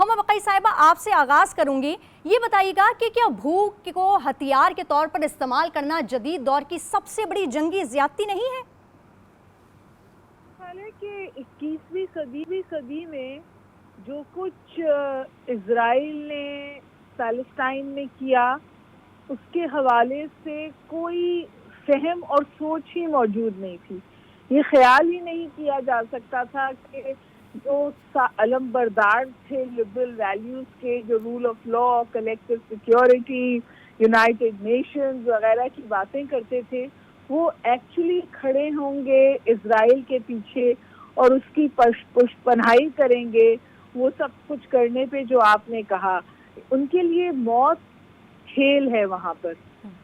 हम वकई साहिबा आपसे आगाज़ करूंगी, ये बताइएगा कि क्या भूख को हथियार के तौर पर इस्तेमाल करना जदीद दौर की सबसे बड़ी जंगी ज्यादती नहीं है? हालांकि 21वीं सदी में जो कुछ इजराइल ने पैलेस्टाइन में किया, उसके हवाले से कोई फहम और सोच ही मौजूद नहीं थी। ये ख्याल ही नहीं किया जा सकता था कि जो अलमबरदार थे लिबरल वैल्यूज के, जो rule of law, collective security, United Nations वगैरह की बातें करते थे, वो एक्चुअली खड़े होंगे इजराइल के पीछे और उसकी पुष्पनाई करेंगे, वो सब कुछ करने पे जो आपने कहा। उनके लिए मौत खेल है वहां पर।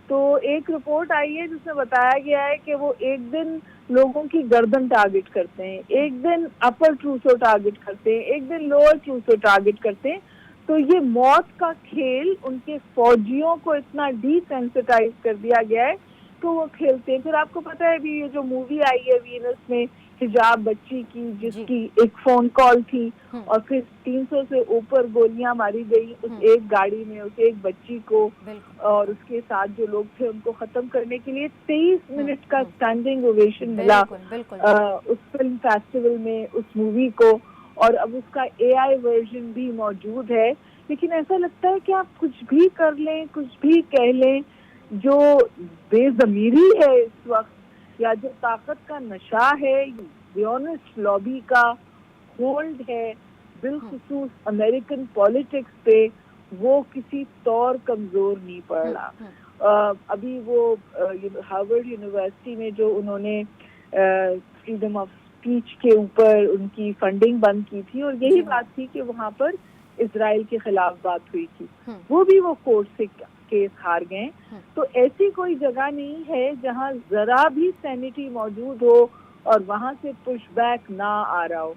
तो एक रिपोर्ट आई है जिसमें बताया गया है कि वो एक दिन लोगों की गर्दन टारगेट करते हैं, एक दिन अपर ट्रूसो टारगेट करते हैं, एक दिन लोअर ट्रूसो टारगेट करते हैं। तो ये मौत का खेल उनके फौजियों को इतना डिसेंसिटाइज कर दिया गया है तो वो खेलते हैं। फिर आपको पता है अभी ये जो मूवी आई है वीनस में, हिजाब बच्ची की, जिसकी एक फोन कॉल थी और फिर 300 से ऊपर गोलियां मारी गई उस एक गाड़ी में, उस एक बच्ची को, और उसके साथ जो लोग थे उनको खत्म करने के लिए 23 मिनट का स्टैंडिंग ओवेशन मिला उस फिल्म फेस्टिवल में उस मूवी को। और अब उसका AI वर्जन भी मौजूद है। लेकिन ऐसा लगता है कि आप कुछ भी कर लें, कुछ भी कह लें, जो बेज़मीरी है इस वक्त, या जो ताकत का नशा है, ज़ियोनिस्ट लॉबी का होल्ड है बिलखुसूस अमेरिकन पॉलिटिक्स पे, वो किसी तौर कमजोर नहीं पड़ रहा। अभी वो हार्वर्ड यूनिवर्सिटी में जो उन्होंने फ्रीडम ऑफ स्पीच के ऊपर उनकी फंडिंग बंद की थी, और यही बात थी कि वहां पर इजराइल के खिलाफ बात हुई थी, वो भी वो कोर्ट से केस हार गए। तो ऐसी कोई जगह नहीं है जहां जरा भी सैनिटी मौजूद हो और वहां से पुशबैक ना आ रहा हो।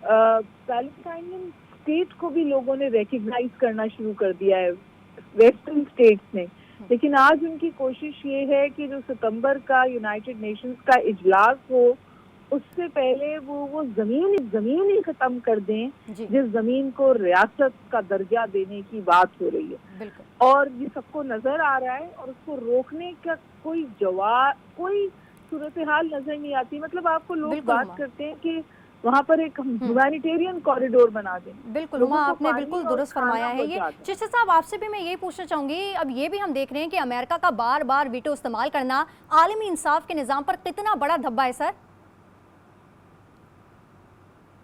पैलेस्टाइनियन स्टेट को भी लोगों ने रिकग्नाइज करना शुरू कर दिया है, वेस्टर्न स्टेट्स ने। लेकिन आज उनकी कोशिश ये है कि जो सितंबर का यूनाइटेड नेशंस का इजलास हो, उससे पहले वो जमीन ही खत्म कर दें जिस जमीन को रियासत का दर्जा देने की बात हो रही है। और ये सबको नजर आ रहा है और उसको रोकने का कोई जवाब, कोई सूरत हाल नजर नहीं आती। मतलब आपको लोग बात करते हैं कि वहाँ पर एक ह्यूमैनिटेरियन कॉरिडोर बना दें। बिल्कुल हुमा, आपने बिल्कुल दुरुस्त फरमाया है। ये चिश्ती साहब, आपसे भी मैं यही पूछना चाहूंगी, अब ये भी हम देख रहे हैं कि अमेरिका का बार बार वीटो इस्तेमाल करना आलमी इंसाफ के निज़ाम पर कितना बड़ा धब्बा है सर?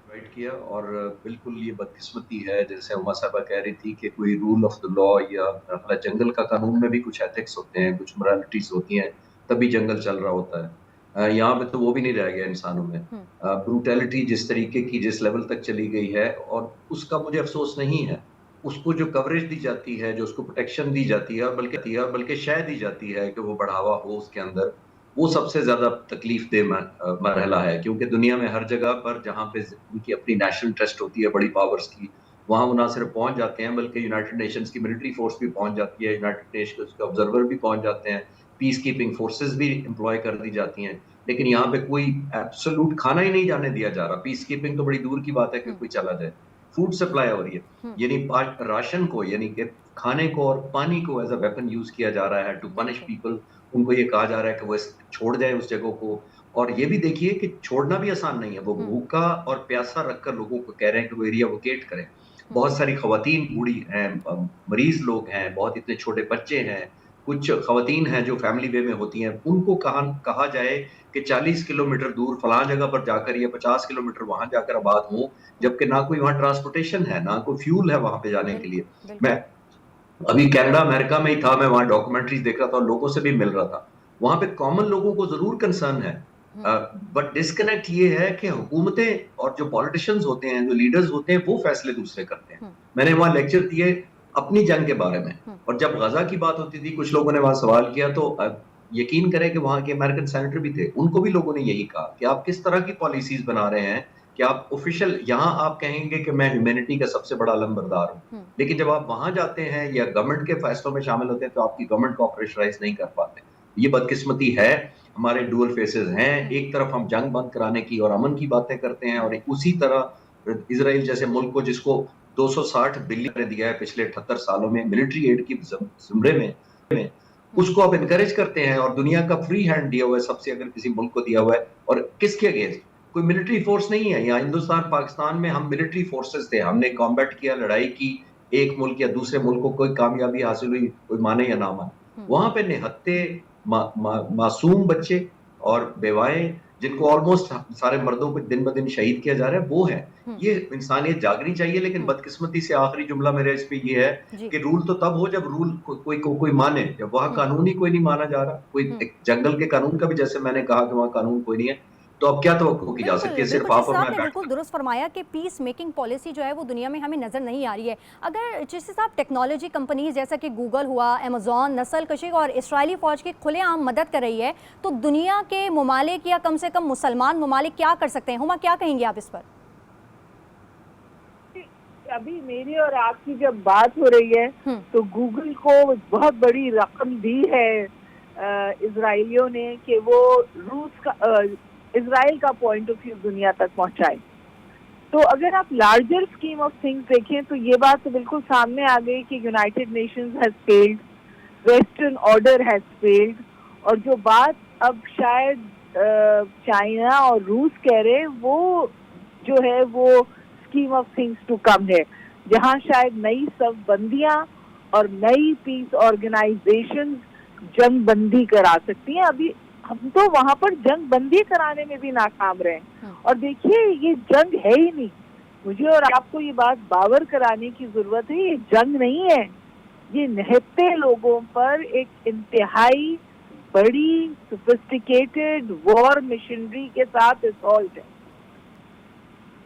राइट किया, और बिल्कुल ये बदकिस्मती है, जैसे उमा साहबा कह रही थी कि कोई रूल ऑफ द लॉ या अपना जंगल का कानून में भी कुछ एथिक्स होते हैं, कुछ मोरालिटीज होती हैं, तभी जंगल चल रहा होता है। यहाँ पे तो वो भी नहीं रह गया इंसानों में। ब्रूटैलिटी जिस तरीके की जिस लेवल तक चली गई है, और उसका मुझे अफसोस नहीं है। उसको जो कवरेज दी जाती है, जो उसको प्रोटेक्शन दी जाती है, और बल्कि शय दी जाती है कि वो बढ़ावा हो उसके अंदर, वो सबसे ज्यादा तकलीफ दे मरहला है। क्योंकि दुनिया में हर जगह पर जहाँ पे उनकी अपनी नेशनल इंटरेस्ट होती है बड़ी पावर्स की, वहाँ वो ना सिर्फ पहुंच जाते हैं बल्कि यूनाइटेड नेशंस की मिलिट्री फोर्स भी पहुंच जाती है, यूनाइटेड नेशंस के ऑब्जर्वर भी पहुंच जाते हैं, पीस कीपिंग फोर्सेस भी एम्प्लॉय कर दी जाती हैं। लेकिन यहाँ पे कोई एब्सोल्यूट खाना ही नहीं जाने दिया जा रहा। पीस कीपिंग तो बड़ी दूर की बात है कि कोई चला जाए। फूड सप्लाई हो रही है, यानी राशन को, यानी कि खाने को और पानी को एज अ वेपन यूज किया जा रहा है टू पनिश पीपल। उनको ये कहा जा रहा है कि वो छोड़ जाए उस जगह को। और ये भी देखिए कि छोड़ना भी आसान नहीं है। वो भूखा और प्यासा रखकर लोगों को कह रहे हैं कि वो एरिया वोकेट करें। बहुत सारी खवातीन बूढ़ी हैं, मरीज लोग हैं, बहुत इतने छोटे बच्चे हैं, कुछ खवातीन हैं जो फैमिली वे में होती हैं। उनको कहा जाए कि 40 किलोमीटर दूर फलां जगह पर जाकर या 50 किलोमीटर वहां जाकर आबाद हो, जबकि ना कोई वहां ट्रांसपोर्टेशन है, ना कोई फ्यूल है वहां पे जाने के लिए। मैं अभी कनाडा अमेरिका में ही था, मैं वहां डॉक्यूमेंट्रीज देख रहा था और लोगों से भी मिल रहा था। वहां पे कॉमन लोगों को जरूर कंसर्न है, बट डिस्कनेक्ट ये है कि हुकूमतें और जो पॉलिटिशियंस होते हैं, जो लीडर्स होते हैं, वो फैसले दूसरे करते हैं। मैंने वहां लेक्चर दिए अपनी जंग के बारे में, और जब गजा की बात होती थी, कुछ लोगों ने वहां सवाल किया, तो यकीन करें कि वहां के अमेरिकन सेनेटर भी थे, उनको भी लोगों ने यही कहा कि आप किस तरह की पॉलिसीज बना रहे हैं कि आप ऑफिशियल, यहाँ आप कहेंगे कि मैं ह्यूमैनिटी का सबसे बड़ा अलंबरदार हूँ, लेकिन जब आप वहां जाते हैं या गवर्नमेंट के फैसलों में शामिल होते हैं तो आपकी गवर्नमेंट को ऑपरेशनलाइज नहीं कर पाते। ये बदकिस्मती है, हमारे डुअल फेसेस हैं। एक तरफ हम जंग बंद कराने की और अमन की बातें करते हैं, और उसी तरह इजराइल जैसे मुल्क को, जिसको 260 बिलियन दिया है पिछले 78 सालों में मिलिट्री एड की जुमरे में उसको आप इनकरेज करते हैं, और दुनिया का फ्री हैंड दिया हुआ है सबसे, अगर किसी मुल्क को दिया हुआ है, और किसके अगेंस्ट? कोई मिलिट्री फोर्स नहीं है। यहाँ हिंदुस्तान पाकिस्तान में हम मिलिट्री फोर्सेस थे, हमने कॉम्बैट किया, लड़ाई की, एक मुल्क या दूसरे मुल्क को कोई कामयाबी हासिल हुई, कोई माने या ना माने, वहां पे निहत्ते मासूम बच्चे और बेवाएं, जिनको ऑलमोस्ट सारे मर्दों को दिन ब दिन शहीद किया जा रहा है, वो है। ये इंसानियत जागनी चाहिए। लेकिन बदकिस्मती से आखिरी जुमला मेरा इस पे ये है कि रूल तो तब हो जब रूल कोई माने। जब वहां कानून ही कोई नहीं माना जा रहा, कोई जंगल के कानून का भी, जैसे मैंने कहा कि वहां कानून कोई नहीं है, तो अब क्या तवक्को की जा सकती है? सिर्फ आप और मैं बिल्कुल दुरुस्त फरमाया कि पीस मेकिंग पॉलिसी जो है वो दुनिया में हमें नजर नहीं आ रही है। अगर जिससे साहब टेक्नोलॉजी कंपनीज जैसा कि गूगल हुआ, अमेजॉन, नस्ल कशी और इसराइली फौज की खुलेआम मदद कर रही है, तो दुनिया के ममालिक या कम से कम मुसलमान ममालिक क्या कर सकते हैं? हुमा, क्या कहेंगे आप इस पर? अभी मेरी और आपकी जब बात हो रही है तो गूगल को बहुत बड़ी रकम दी है इजराइलियों ने कि वो रूस का इजराइल का पॉइंट ऑफ व्यू दुनिया तक पहुंचाए। तो अगर आप लार्जर स्कीम ऑफ थिंग्स देखें तो ये बात तो बिल्कुल सामने आ गई कि United Nations has failed, western order has failed, और जो बात अब शायद चाइना और रूस कह रहे हैं वो जो है वो scheme of things to come है, जहां शायद नई सब बंदियां और नई पीस ऑर्गेनाइजेशन जंग बंदी करा सकती हैं। अभी हम तो वहां पर जंग बंदी कराने में भी नाकाम रहे, और देखिए ये जंग है ही नहीं। मुझे और आपको ये बात बावर कराने की जरूरत है, ये जंग नहीं है, ये निहत्ते लोगों पर एक इंतहाई बड़ी सोफिस्टिकेटेड वॉर मशीनरी के साथ असॉल्ट है।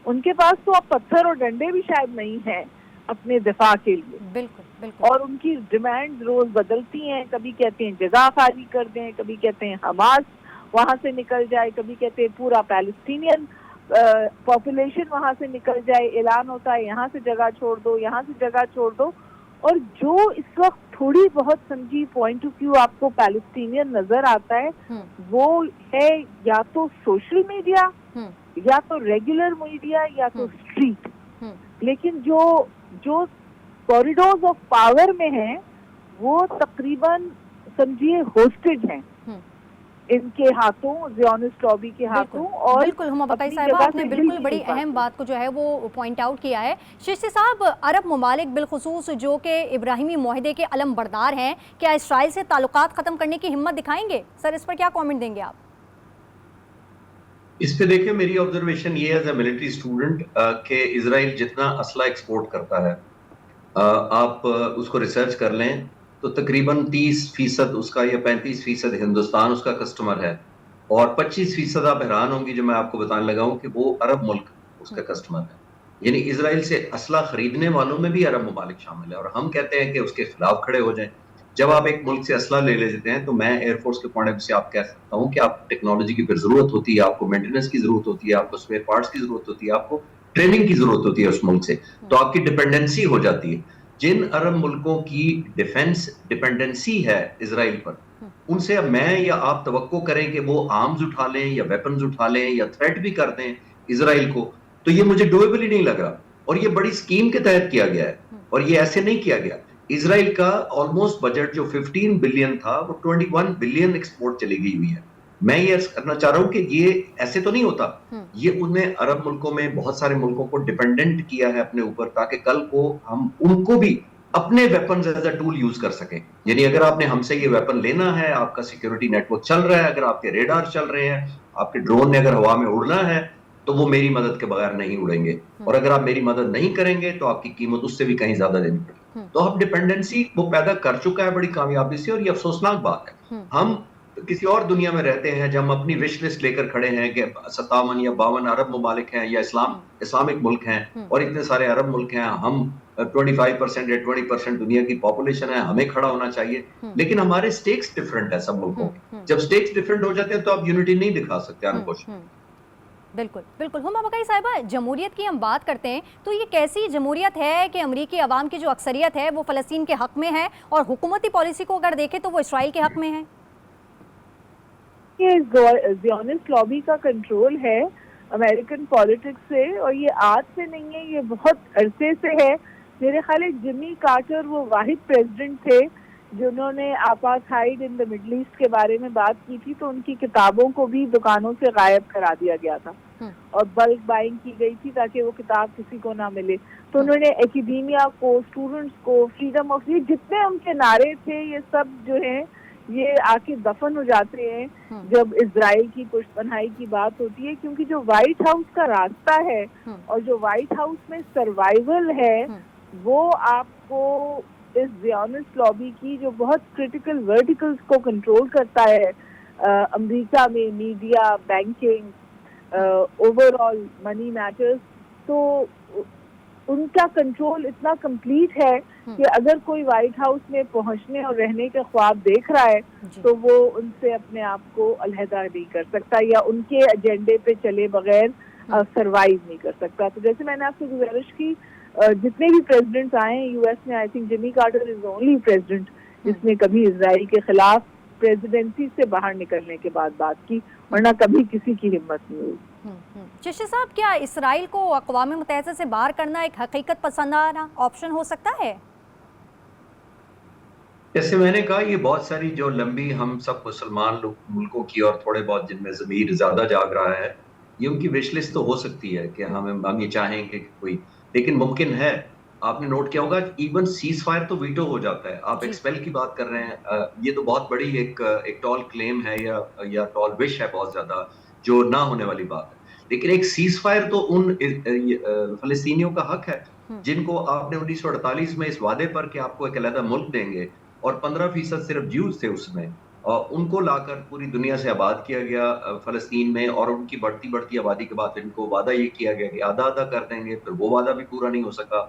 उनके पास तो अब पत्थर और डंडे भी शायद नहीं है अपने दिफा के लिए। बिल्कुल बिल्कुल। और उनकी डिमांड रोज बदलती हैं, कभी कहते हैं जगह खाली कर दें, कभी कहते हैं हमास वहां से निकल जाए, कभी कहते हैं पूरा पैलेस्टीनियन पॉपुलेशन वहां से निकल जाए। ऐलान होता है यहाँ से जगह छोड़ दो, यहाँ से जगह छोड़ दो। और जो इस वक्त थोड़ी बहुत समझी पॉइंट ऑफ व्यू आपको पैलेस्टीनियन नजर आता है वो है या तो सोशल मीडिया या तो रेगुलर मीडिया या तो स्ट्रीट। लेकिन जो कॉरिडोर्स ऑफ पावर में हैं वो तकरीबन समझिए होस्टेज हैं इनके हाथों, ज़ियोनिस्ट लॉबी के हाथों। और बिल्कुल हुमा बताई साहिबा, आपने बिल्कुल बड़ी अहम बात को जो है वो पॉइंट आउट किया है। शिष्य साहब, अरब ममालिक बिलखुसूस जो कि इब्राहिमी मुआहदे के अलम बरदार हैं, क्या इसराइल से ताल्लुकात ख़त्म करने की हिम्मत दिखाएंगे? सर, इस पर क्या कॉमेंट देंगे आप? इस पे देखिए, मेरी ऑब्जर्वेशन ये एज ए मिलिट्री स्टूडेंट कि इजराइल जितना असला एक्सपोर्ट करता है, आप उसको रिसर्च कर लें तो तकरीबन 30% उसका या 35% हिंदुस्तान उसका कस्टमर है, और 25% आप हैरान होंगी जो मैं आपको बताने लगा हूं कि वो अरब मुल्क उसका कस्टमर है। यानी इजराइल से असला खरीदने वालों में भी अरब ममालिक शामिल है, और हम कहते हैं कि उसके खिलाफ खड़े हो जाएं। जब आप एक मुल्क से असला ले लेते हैं तो मैं एयरफोर्स के पॉइंट ऑफ व्यू से आप कह सकता हूं कि आपको टेक्नोलॉजी की फिर जरूरत होती है, आपको मेंटेनेंस की जरूरत होती है, आपको स्पेयर पार्ट्स की जरूरत होती है, आपको ट्रेनिंग की जरूरत होती है उस मुल्क से, तो आपकी डिपेंडेंसी हो जाती है। जिन अरब मुल्कों की डिफेंस डिपेंडेंसी है इजराइल पर, उनसे अब मैं या आप तवक्को करें कि वो आर्म्स उठा लें या वेपन्स उठा लें या थ्रेट भी कर दें इजराइल को, तो ये मुझे डोएबल ही नहीं लग रहा। और ये बड़ी स्कीम के तहत किया गया है, और ये ऐसे नहीं किया गया। इजराइल का ऑलमोस्ट बजट जो 15 बिलियन था वो 21 बिलियन एक्सपोर्ट चली गई हुई है। मैं ये करना चाह रहा हूं कि ये ऐसे तो नहीं होता, ये उन्हें अरब मुल्कों में बहुत सारे मुल्कों को डिपेंडेंट किया है अपने ऊपर, ताकि कल को हम उनको भी अपने weapons as a tool use कर सकें। यानी अगर आपने हमसे ये वेपन लेना है, आपका सिक्योरिटी नेटवर्क चल रहा है, अगर आपके रेडार चल रहे हैं, आपके ड्रोन ने अगर हवा में उड़ना है, तो वो मेरी मदद के बगैर नहीं उड़ेंगे, और अगर आप मेरी मदद नहीं करेंगे तो आपकी कीमत उससे भी कहीं ज्यादा देनी पड़ेगी। तो अब डिपेंडेंसी वो पैदा कर चुका है बड़ी कामयाबी से, और ये अफसोसनाक बात है। हम किसी और दुनिया में रहते हैं जब हम अपनी विश लिस्ट लेकर खड़े हैं कि 57 या 52 अरब ममालिक हैं या इस्लामिक मुल्क हैं, और इतने सारे अरब मुल्क हैं, हम 25% या 20% दुनिया की पॉपुलेशन है, हमें खड़ा होना चाहिए। लेकिन हमारे स्टेक्स डिफरेंट है सब मुल्कों के। जब स्टेक्स डिफरेंट हो जाते हैं तो आप यूनिटी नहीं दिखा सकते अनकोश। बिल्कुल बिल्कुल। हुमा बकाई साहिबा, जमहूरियत की हम बात करते हैं तो ये कैसी जमहूरियत है कि अमरीकी अवाम की जो अक्सरियत है वो फ़लस्तीन के हक में है, और हुकूमती पॉलिसी को अगर देखें तो वो इसराइल के हक में है? ये ज़ियोनिस्ट लॉबी का कंट्रोल है अमेरिकन पॉलिटिक्स से, और ये आज से नहीं है, ये बहुत अरसे से है। मेरे ख्याल है जिमी कार्टर वो वाहिद प्रेसिडेंट थे जिन्होंने apartheid in the middle east के बारे में बात की थी, तो उनकी किताबों को भी दुकानों से गायब करा दिया गया था और बल्क बाइंग की गई थी ताकि वो किताब किसी को ना मिले। तो उन्होंने एकेडेमिया को, स्टूडेंट्स को, फ्रीडम ऑफ, ये जितने उनके नारे थे ये सब जो है ये आके दफन हो जाते हैं जब इजराइल की पुष्पनाई की बात होती है, क्योंकि जो व्हाइट हाउस का रास्ता है और जो व्हाइट हाउस में सर्वाइवल है वो आपको इस ज़ियोनिस्ट लॉबी की जो बहुत क्रिटिकल वर्टिकल्स को कंट्रोल करता है अमेरिका में, media, banking, overall money matters, तो उनका कंट्रोल इतना कंप्लीट है कि अगर कोई व्हाइट हाउस में पहुंचने और रहने के ख्वाब देख रहा है तो वो उनसे अपने आप को अलहदा नहीं कर सकता या उनके एजेंडे पे चले बगैर सरवाइव नहीं कर सकता। तो जैसे मैंने आपसे गुजारिश की, जितने भी प्रेसिडेंट्स आए हैं यूएस में, I think Jimmy Carter is only president जिसने कभी इजराइल के खिलाफ प्रेसिडेंसी से बाहर निकलने के बाद बात की, वरना कभी किसी की हिम्मत नहीं हुई। चिश्ती साहब, क्या इसराइल को अक़वाम मुत्तहिदा से बाहर करना एक हकीकत पसंदाना ऑप्शन हो सकता है? जैसे मैंने कहा, ये बहुत सारी जो लंबी हम सब मुसलमान मुल्कों की और थोड़े बहुत जिनमें ज़मीर ज़्यादा जाग रहा है, ये उनकी विश लिस्ट तो हो सकती है कि हम ये चाहें कि कोई, लेकिन मुमकिन है। आपने नोट किया होगा इवन सीज फायर तो वीटो हो जाता है। आप एक्सपेल की बात कर रहे हैं, ये तो बहुत बड़ी एक टॉल क्लेम है या टॉल विश है, बहुत ज्यादा जो ना होने वाली बात है। लेकिन एक सीज फायर तो उन फलस्तीनियों का हक है जिनको आपने 1948 में इस वादे पर कि आपको एक अलग मुल्क देंगे और 15% सिर्फ ज्यूज थे उसमें, और उनको लाकर पूरी दुनिया से आबाद किया गया फलस्तीन में, और उनकी बढ़ती बढ़ती आबादी के बाद इनको वादा ये किया गया कि आधा आधा कर देंगे, फिर वो वादा भी पूरा नहीं हो सका।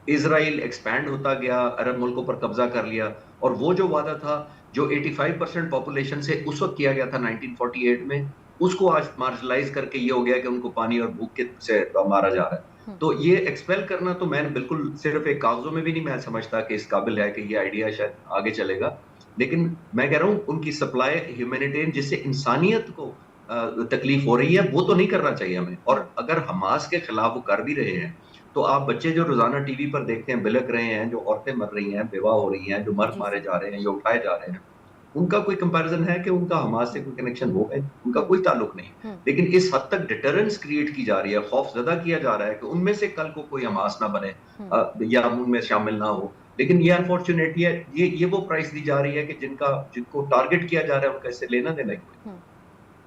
इजराइल एक्सपैंड होता गया, अरब मुल्कों पर कब्जा कर लिया, और वो जो वादा था जो 85% पॉपुलेशन से उस वक्त किया गया था 1948 में, उसको आज मार्जिनलाइज करके ये हो गया कि उनको पानी और भूख से मारा जा रहा है। तो ये एक्सपेल करना तो मैं बिल्कुल सिर्फ एक कागजों में भी नहीं मैं समझता कि इस काबिल है कि ये आइडिया शायद आगे चलेगा। लेकिन मैं कह रहा हूँ उनकी सप्लाई ह्यूमैनिटेरियन जिससे इंसानियत को तकलीफ हो रही है वो तो नहीं करना चाहिए हमें। और अगर हमास के खिलाफ वो कर भी रहे हैं तो आप बच्चे जो रोजाना टीवी पर देखते हैं बिलक रहे हैं, जो औरतें मर रही हैं, बेवा हो रही हैं, जो मर्द मारे जा रहे हैं या उठाए जा रहे हैं, उनका कोई कंपैरिजन है कि उनका हमास से कोई कनेक्शन हो गए? उनका कोई ताल्लुक नहीं। लेकिन इस हद तक डिटरेंस क्रिएट की जा रही है, खौफजदा किया जा रहा है कि उनमें से कल को कोई हमास ना बने या उनमें शामिल ना हो। लेकिन ये अनफॉर्चुनेटली है, ये वो प्राइस दी जा रही है कि जिनको टारगेट किया जा रहा है उनका इससे लेना देना ही।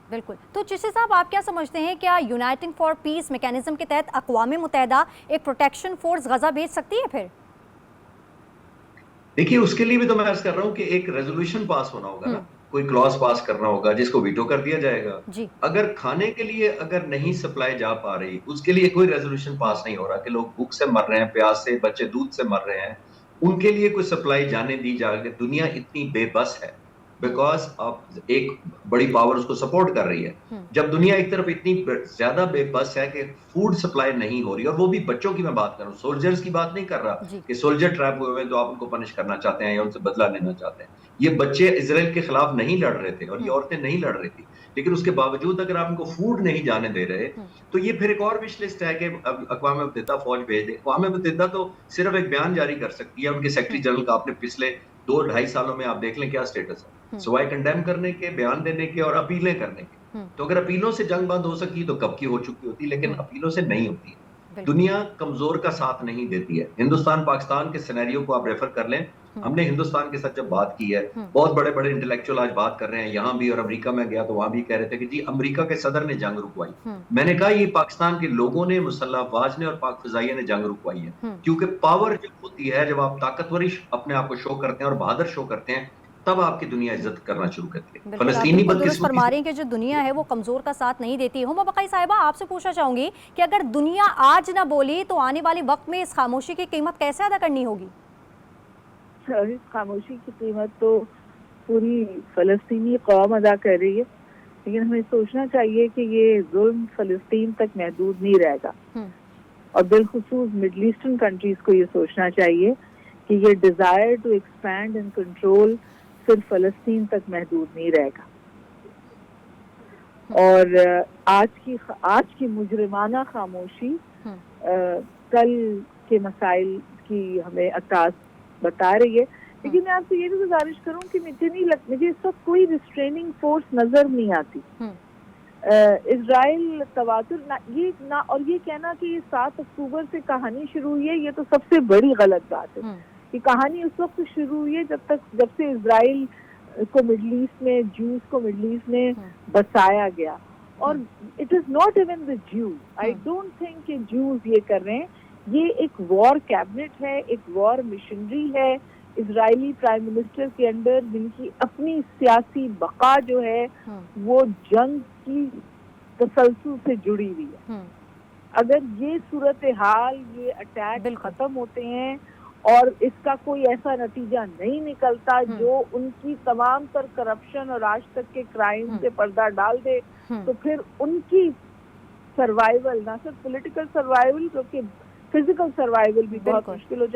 बिल्कुल। तो चिश्ती साहब, आप क्या समझते हैं, क्या यूनाइटिंग फॉर पीस मैकेनिज्म के तहत अक़वाम मुत्तहिदा एक प्रोटेक्शन फोर्स गजा भेज सकती है फिर? देखिए, उसके लिए भी तो मैं अर्ज कर रहा हूँ कि एक रेजोल्यूशन पास होना होगा ना, कोई क्लॉज पास करना होगा जिसको वीटो कर दिया जाएगा। अगर खाने के लिए अगर नहीं सप्लाई जा पा रही, उसके लिए कोई रेजोल्यूशन पास नहीं हो रहा कि लोग भूख से मर रहे हैं, प्यास से, बच्चे दूध से मर रहे हैं, उनके लिए कोई सप्लाई जाने दी जाए। दुनिया इतनी बेबस है बिकॉज अब एक बड़ी पावर उसको सपोर्ट कर रही है। जब दुनिया एक तरफ इतनी ज्यादा बेबस है कि फूड सप्लाई नहीं हो रही, और वो भी बच्चों की मैं बात कर रहा हूँ, सोल्जर्स की बात नहीं कर रहा कि सोल्जर ट्रैप हुए हैं तो आप उनको पनिश करना चाहते हैं या उनसे बदला लेना चाहते हैं। ये बच्चे इजराइल के खिलाफ नहीं लड़ रहे थे और ये औरतें नहीं लड़ रही थी, लेकिन उसके बावजूद अगर आप इनको फूड नहीं जाने दे रहे तो ये फिर एक और विश लिस्ट है कि अक़वाम मुत्तहिदा फौज भेज दे। अक़वाम मुत्तहिदा तो सिर्फ एक बयान जारी कर सकती है, उनके सेक्रेटरी जनरल का आपने पिछले 2-2.5 सालों में आप देख लें क्या स्टेटस है, सिवाय कंडेम करने के, बयान देने के और अपीलें करने के। तो अगर अपीलों से जंग बंद हो सकी तो कब की हो चुकी होती, लेकिन अपीलों से नहीं होती है। दुनिया कमजोर का साथ नहीं देती है। हिंदुस्तान पाकिस्तान के सिनेरियो को आप रेफर कर लें, हमने हिंदुस्तान के साथ जब बात की है, बहुत बड़े बड़े इंटेलेक्चुअल आज बात कर रहे हैं यहाँ भी, और अमेरिका में गया तो वहां भी कह रहे थे कि जी अमेरिका के सदर ने जंग रुकवाई। मैंने कहा ये पाकिस्तान के लोगों ने, मुसल्लह अफवाज ने और पाक फिजाइया ने जंग रुकवाई है, क्योंकि पावर जब होती है, जब आप ताकतवरी अपने आप को शो करते हैं और बहादुर शो करते हैं, तब आपकी दुनिया इज्जत करना शुरू करती है। फलस्तीनी फरमा के जो दुनिया है वो कमजोर का साथ नहीं देती। हुमा बकाई साहिबा, आपसे पूछना चाहूंगी कि अगर दुनिया आज ना बोली तो आने वाले वक्त में इस खामोशी की कीमत कैसे अदा करनी होगी? इस खामोशी की कीमत तो पूरी फलस्तीनी कौम अदा कर रही है, लेकिन हमें सोचना चाहिए कि ये जुल्म फलस्तीन तक महदूद नहीं रहेगा, और बिलखुसूस मिडल ईस्टर्न कंट्रीज को ये सोचना चाहिए कि ये desire to expand and control सिर्फ फलस्तीन तक महदूद नहीं रहेगा। और आज की मुजरिमाना खामोशी कल के मसाइल की हमें अक्कास बता रही है। लेकिन मैं आपसे ये भी गुजारिश करूं कि मुझे इस वक्त कोई रिस्ट्रेनिंग फोर्स नजर नहीं आती। इजराइल तवातुर और ये कहना कि ये 7 अक्टूबर से कहानी शुरू हुई है, ये तो सबसे बड़ी गलत बात है। कि कहानी उस वक्त शुरू हुई है जब से इजराइल को मिडल ईस्ट में, जूस को मिडल ईस्ट में बसाया गया। और it is not even the Jews, I don't think कि जूज ये कर रहे हैं। ये एक वॉर कैबिनेट है, एक वॉर मिशनरी है इजरायली प्राइम मिनिस्टर के अंडर, जिनकी अपनी सियासी बका जो है वो जंग की तसलसल से जुड़ी हुई है। अगर ये सूरत हाल, ये अटैक खत्म होते हैं और इसका कोई ऐसा नतीजा नहीं निकलता जो उनकी तमाम तर करप्शन और आज तक के क्राइम से पर्दा डाल दे, तो फिर उनकी सर्वाइवल, ना सिर्फ पॉलिटिकल सर्वाइवल बल्कि फिजिकल सर्वाइवल भी बहुत मुश्किल हो जाएगी।